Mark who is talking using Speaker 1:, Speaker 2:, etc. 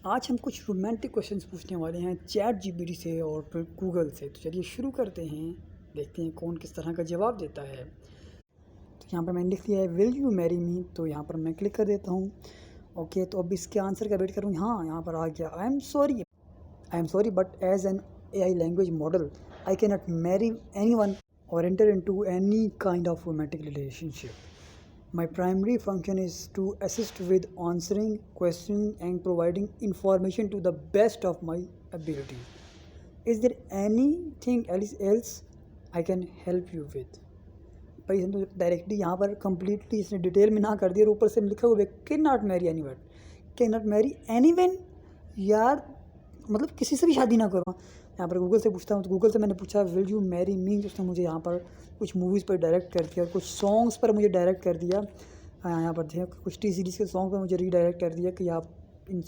Speaker 1: आज हम कुछ रोमांटिक क्वेश्चंस पूछने वाले हैं चैट जीपीटी से और फिर गूगल से। तो चलिए शुरू करते हैं, देखते हैं कौन किस तरह का जवाब देता है। तो यहाँ पर मैंने लिख लिया है विल यू मैरी मी, तो यहाँ पर मैं क्लिक कर देता हूँ। ओके, तो अब इसके आंसर का वेट करूँ। हाँ, यहाँ पर आ गया। I am sorry but as an AI language model I can not marry any one or enter into any kind of romantic relationship. My primary function is to assist with answering questions and providing information to the best of my ability. Is there anything else I can help you with? भाई इसने तो directly यहाँ पर completely इसने detail में ना कर दिया और ऊपर से लिखा हुआ है can not marry any one, can not marry any one. यार मतलब किसी से भी शादी ना करो। यहाँ पर गूगल से पूछता हूँ, तो गूगल से मैंने पूछा विल यू मैरी मी, उसने मुझे यहाँ पर कुछ मूवीज़ पर डायरेक्ट कर दिया और कुछ सॉन्ग्स पर मुझे डायरेक्ट कर दिया। यहाँ पर देखिए कुछ टी सीरीज़ के सॉन्ग पर मुझे रीडायरेक्ट कर दिया कि आप इन